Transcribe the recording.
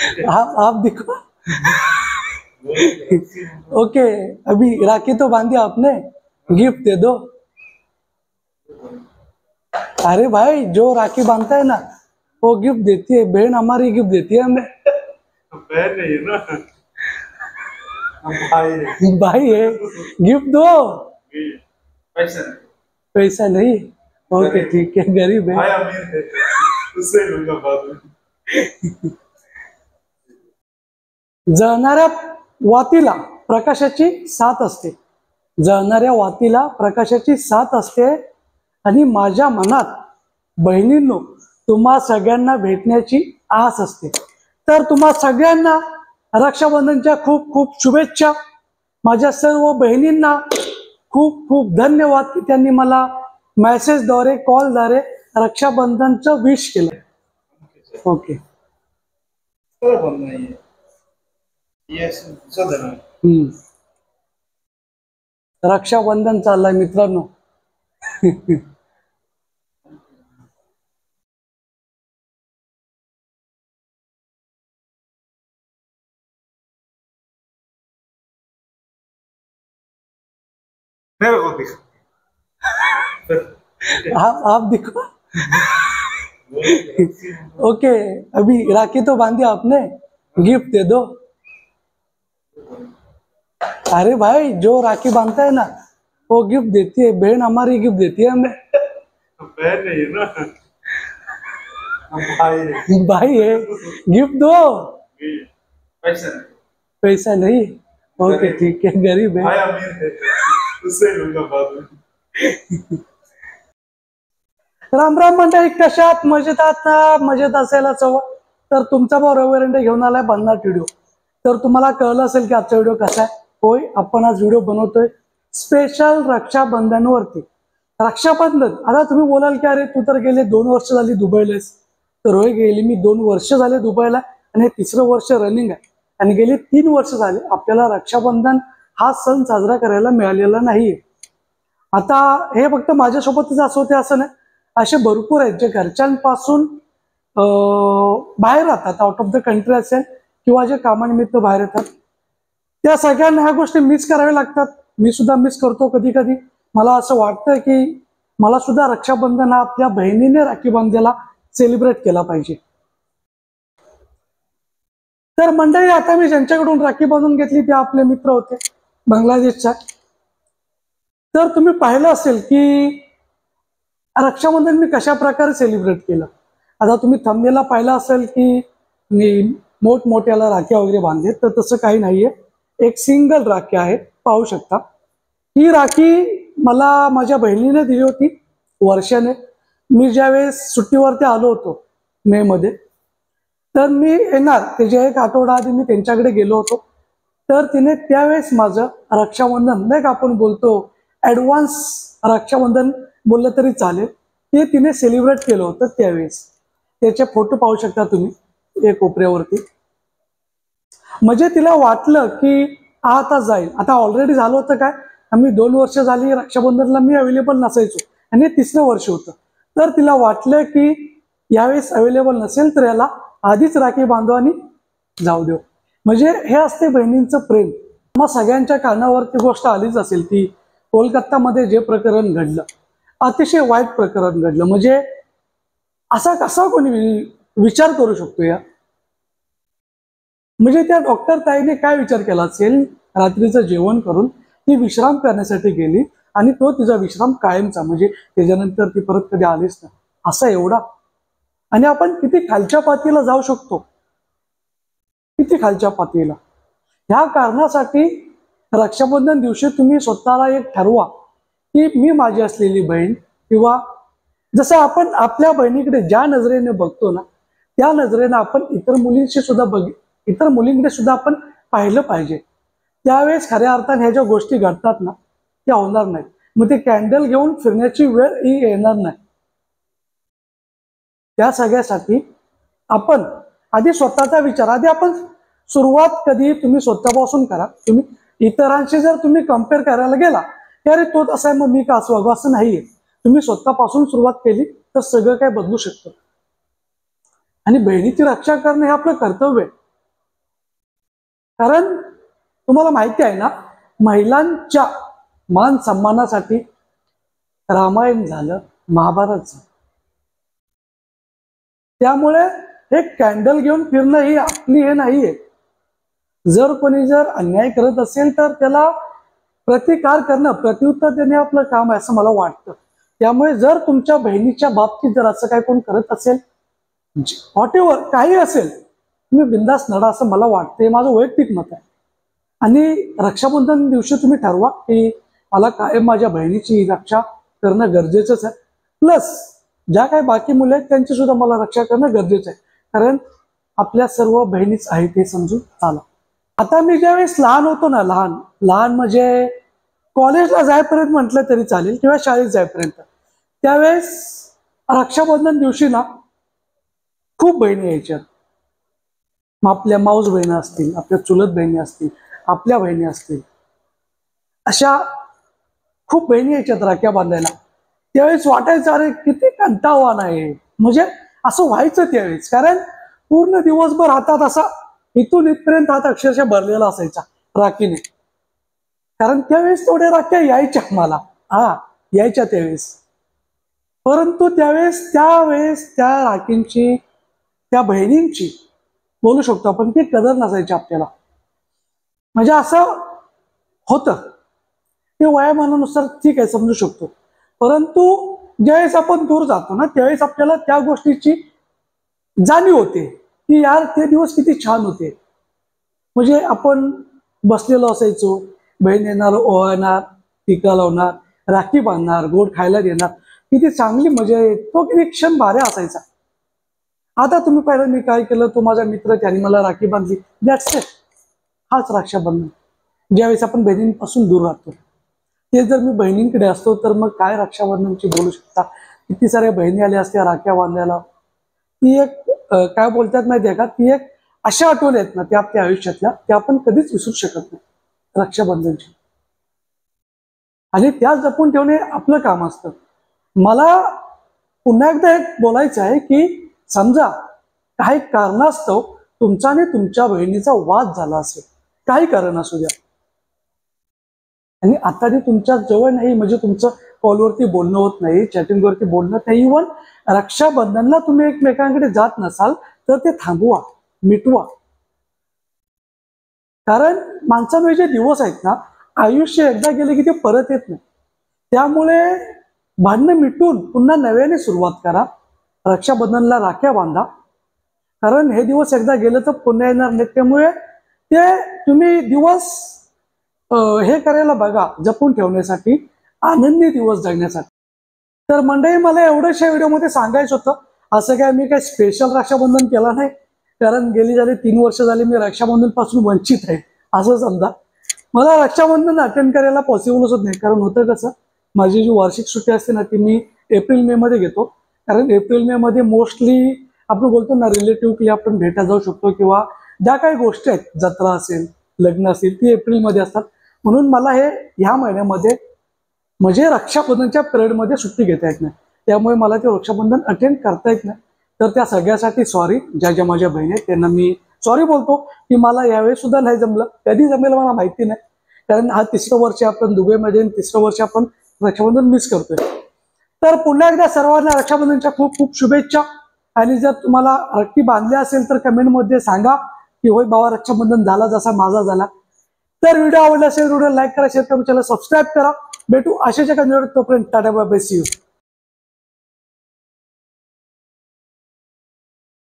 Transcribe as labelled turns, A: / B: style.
A: आप देखो। ओके, अभी राखी तो बांधी आपने, गिफ्ट दे दो। अरे भाई, जो राखी बांधता है ना वो गिफ्ट देती है, बहन हमारी गिफ्ट देती है हमें।
B: बहन नहीं है ना,
A: भाई है, गिफ्ट दो।
B: पैसा
A: पैसा नहीं, ओके ठीक है, गरीब है।
B: भाई अमीर है, उससे लूंगा बाद में।
A: जळणाऱ्या वातीला प्रकाशाची साथ असते, जळणाऱ्या वातीला प्रकाशाची साथ असते, आणि माझ्या मनात बहिणींनो तुम्हा सगळ्यांना भेटण्याची आस असते। तर तुम्हा सगळ्यांना रक्षाबंधनच्या खूप खूप शुभेच्छा। माझ्या सर्व बहिणींना खूप खूप धन्यवाद की त्यांनी मला मेसेजद्वारे, कॉलद्वारे रक्षाबंधनचं विश केलं। ओके, रक्षाबंधन चाललंय मित्रांनो।
B: मेरे को दिखा।
A: आप देखो। ओके, अभी राखी तो बांधी आपने, गिफ्ट दे दो। अरे भाई, जो राखी बांधता है ना वो गिफ्ट देती है, बहन हमारी गिफ्ट देती है हमें।
B: बहन नहीं है ना,
A: भाई है, गिफ्ट दो। पैसा नहीं, ओके ठीक है, गरीब है।
B: भाई अमीर है, उससे लूंगा बाद में।
A: राम राम मंडळी, कशात? मजेत आहात ना? मजेत असायलाच हवं। तर तुमचा भाऊ रवी एरंडे घेऊन आलाय भन्नाट व्हिडिओ। तर तुम्हाला कळलं असेल की आजचा व्हिडिओ कसा आहे। होय, आपण आज व्हिडिओ बनवतोय स्पेशल रक्षाबंधनवरती। रक्षाबंधन, आता तुम्ही बोलाल की अरे तू तर गेले 2 वर्ष झाली दुबईलास। तर होय, गेली मी 2 वर्ष झाले दुबईला, आणि 3रं वर्ष रनिंग आहे। आणि गेली 3 वर्ष झाले आपल्याला रक्षाबंधन हा सण साजरा करायला मिळालेला नाहीये। आता हे फक्त माझ्यासोबतच असं होते असं नाही, असे भरपूर आहेत जे घरच्यांपासून बाहेर राहतात, आउट ऑफ द कंट्री असेल किंवा जे कामानिमित्त बाहेर येतात, त्या सगळ्यांना ह्या गोष्टी मिस कराव्या लागतात। मी सुद्धा मिस करतो कधी कधी। मला असं वाटतं की मला सुद्धा रक्षाबंधन हा आपल्या बहिणीने राखी बांधायला सेलिब्रेट केला पाहिजे। तर मंडळी, आता मी ज्यांच्याकडून राखी बांधून घेतली ते आपले मित्र होते बांगलादेशच्या। तर तुम्ही पाहिलं असेल की रक्षाबंधन मी कशा प्रकारे सेलिब्रेट केलं। आता तुम्ही थंबनेलला पाहिलं असेल की मी मोठमोठ्याला राख्या वगैरे बांधले, तर तसं काही नाहीये, एक सिंगल राखी आहे, पाहू शकता। ही राखी मला माझ्या बहिणीने दिली होती वर्षाने। मी ज्यावेळेस सुट्टीवरती आलो होतो मे मध्ये, तर मी येणार त्याच्या 1 आठवडा आधी मी त्यांच्याकडे गेलो होतो। तर तिने त्यावेळेस माझं रक्षाबंधन, नाही का आपण बोलतो ऍडव्हान्स रक्षाबंधन बोललं तरी चालेल, ते तिने सेलिब्रेट केलं होतं त्यावेळेस। त्याचे फोटो पाहू शकता तुम्ही एक कोपऱ्यावरती। म्हणजे तिला वाटलं की आता जाईल। आता ऑलरेडी झालं होतं काय, आम्ही 2 वर्ष झाली रक्षाबंधनला मी अवेलेबल नसायचो, आणि 3रं वर्ष होतं। तर तिला वाटलं की यावेळेस अवेलेबल नसेल तर याला आधीच राखी बांधू आणि जाऊ देऊ। म्हणजे हे असते बहिणींचं प्रेम। मग सगळ्यांच्या कानावरती गोष्ट आलीच असेल की कोलकातामध्ये जे प्रकरण घडलं, अतिशय वाईट प्रकरण घडलं। म्हणजे असा कसा कोणी विचार करू शकतो या? म्हणजे त्या डॉक्टर ताईने काय विचार केला असेल, रात्रीचं जेवण करून ती विश्राम करण्यासाठी गेली, आणि तो तिचा विश्राम कायमचा, म्हणजे त्याच्यानंतर ती परत कधी आलीच नाही, असा एवढा। आणि आपण किती खालच्या पातळीला जाऊ शकतो, किती खालच्या पातळीला। ह्या कारणासाठी रक्षाबंधन दिवशी तुम्ही स्वतःला एक ठरवा की मी माझी असलेली बहीण, किंवा जसं आपण आपल्या बहिणीकडे ज्या नजरेने बघतो ना, त्या नजरेने आपण इतर मुलींकडे सुद्धा आपण पाहिलं पाहिजे। त्यावेळेस खऱ्या अर्थाने ह्या ज्या गोष्टी घडतात ना, त्या होणार नाहीत। मग ते कॅन्डल घेऊन फिरण्याची वेळ ही येणार नाही। त्या सगळ्यासाठी आपण आधी स्वतःचा विचार, आधी आपण सुरुवात कधी तुम्ही स्वतःपासून करा। तुम्ही इतरांशी जर तुम्ही कम्पेअर करायला गेला की अरे तो तसा आहे मग मी का असं वागू, असं नाहीये। तुम्ही स्वतःपासून सुरुवात केली तर सगळं काय बदलू शकतं। आणि बहिणीची रक्षा करणं हे आपलं कर्तव्य आहे। कारण तुम्हाला माहिती आहे ना, महिलांच्या मान सन्मानासाठी रामायण झालं, महाभारत झालं. त्यामुळे हे कॅन्डल घेऊन फिरणं ही आपली हे नाहीये. जर कोणी जर अन्याय करत असेल तर त्याला प्रतिकार करणं, प्रत्युत्तर देणे आपलं काम आहे असं मला वाटतं. त्यामुळे जर तुमच्या बहिणीच्या बाबतीत जर असं काही कोण करत असेल, व्हॉटेवर काही असेल, तुम्ही बिंदास लढा असं मला वाटतं. हे माझं वैयक्तिक मत आहे. आणि रक्षाबंधन दिवशी तुम्ही ठरवा की मला कायम माझ्या बहिणीची रक्षा करणं गरजेचंच आहे. प्लस ज्या काही बाकी मुले आहेत त्यांची सुद्धा मला रक्षा करणं गरजेचं आहे. कारण आपल्या सर्व बहिणीच आहेत हे समजून चाला. आता मी ज्यावेळेस लहान होतो ना, लहान म्हणजे कॉलेजला जायपर्यंत म्हटलं तरी चालेल किंवा शाळेत जायपर्यंत, त्यावेळेस रक्षाबंधन दिवशी ना खूप बहिणी यायच्या. मग आपल्या माऊस बहिणी असतील, आपल्या चुलत बहिणी असतील, आपल्या बहिणी असतील, अशा खूप बहिणी यायच्यात राख्या बांधायला. त्यावेळेस वाटायचं अरे किती कंटाळवाणं आहे, म्हणजे असं व्हायचं त्यावेळेस. कारण पूर्ण दिवसभर हातात असा इथून इथपर्यंत हात अक्षरशः भरलेला असायचा राखीने. कारण त्यावेळेस तेवढ्या राख्या यायच्या मला, यायच्या त्यावेळेस. परंतु त्यावेळेस त्या राखींची, त्या बहिणींची बोलू शकतो आपण की कदर नसायची आपल्याला. म्हणजे असं होतं ते वयामानानुसार ठीक आहे, समजू शकतो. परंतु ज्यावेळेस आपण दूर जातो ना, त्यावेळेस आपल्याला त्या गोष्टीची जाणीव होते की यार ते दिवस किती छान होते. म्हणजे आपण बसलेलो असायचो, बहीण येणार, ओवाळणार, टीका लावणार, राखी बांधणार, गोड खायला देणार, किती चांगली मजा येत. तो किती क्षण भारी असायचा. आता तुम्ही पाहिलं मी काय केलं, तो माझा मित्र त्याने मला राखी बांधली, दॅट्स इट. हाच रक्षाबंधन. ज्यावेळेस आपण बहिणींपासून दूर राहतो, ते जर मी बहिणींकडे असतो तर मग काय रक्षाबंधनची बोलू शकता. किती साऱ्या बहिणी आल्या असत्या राख्या बांधायला. ती एक काय बोलतात माहिती आहे का, ती एक अशा आठवणी आहेत ना त्या आपल्या आयुष्यातल्या, त्या आपण कधीच विसरू शकत नाही रक्षाबंधनची. आणि त्या जपून ठेवणे आपलं काम असतं. मला पुन्हा एकदा एक बोलायचं आहे की समजा काही कारणास्तव तुमचा आणि तुमच्या बहिणीचा वाद झाला असेल, काही कारण असू द्या, आणि आता ते तुमच्या जवळ नाही, म्हणजे तुमचं कॉलवरती बोलणं होत नाही, चॅटिंगवरती बोलणं नाही, इव्हन रक्षाबंधनला तुम्ही एकमेकांकडे जात नसाल तर ते थांबवा, मिटवा. कारण माणसांचे जे दिवस आहेत ना, आयुष्य एकदा गेले की ते परत येत नाही. त्यामुळे भांडणं मिटून पुन्हा नव्याने सुरुवात करा. रक्षाबंधनला राख्या बांधा. कारण हे दिवस एकदा गेले तर पुन्हा येणार नाहीत. त्यामुळे ते तुम्ही दिवस हे करायला बघा, जपून ठेवण्यासाठी, आनंदी दिवस जगण्यासाठी. तर मंडळी, मला एवढ्याशा व्हिडिओमध्ये सांगायचं होतं. असं काय मी काय स्पेशल रक्षाबंधन केला नाही, कारण गेली झाली 3 वर्ष झाली मी रक्षाबंधन पासून वंचित आहे असं समजा. मला रक्षाबंधन अटेंड करायला पॉसिबलच होत नाही. कारण होतं कसं, माझी जी वार्षिक सुट्टी असते ना ती मी एप्रिल मे मध्ये घेतो. कारण एप्रिल मे मध्ये मोस्टली आपण बोलतो ना रिलेटिव्हली आपण भेटा जाऊ शकतो, किंवा ज्या काही गोष्टी आहेत, जत्रा असेल, लग्न असेल, ती एप्रिलमध्ये असतात. म्हणून मला हे ह्या महिन्यामध्ये म्हणजे रक्षाबंधनच्या पिरियडमध्ये सुट्टी घेता येत नाही. त्यामुळे मला ते रक्षाबंधन अटेंड करता येत नाही. तर त्या सगळ्यासाठी सॉरी. ज्या माझ्या बहिणी आहेत त्यांना मी सॉरी बोलतो की मला यावेळेस सुद्धा नाही जमलं. कधी जमेल मला माहिती नाही, कारण हा 3रं वर्ष आपण दुबईमध्ये, 3रं वर्ष आपण रक्षाबंधन मिस करतोय. तर पुन्हा एकदा सर्वांना रक्षाबंधनच्या खूप खूप शुभेच्छा. आणि जर तुम्हाला राखी बांधली असेल तर कमेंटमध्ये सांगा की होय बाबा रक्षाबंधन झाला जसा माझा झाला. तर व्हिडिओ आवडला असेल व्हिडिओ लाईक करा, शेअर करा, चॅनल सबस्क्राईब करा. भेटू अशाच एका व्हिडिओत. तोपर्यंत tata bye bye, see you.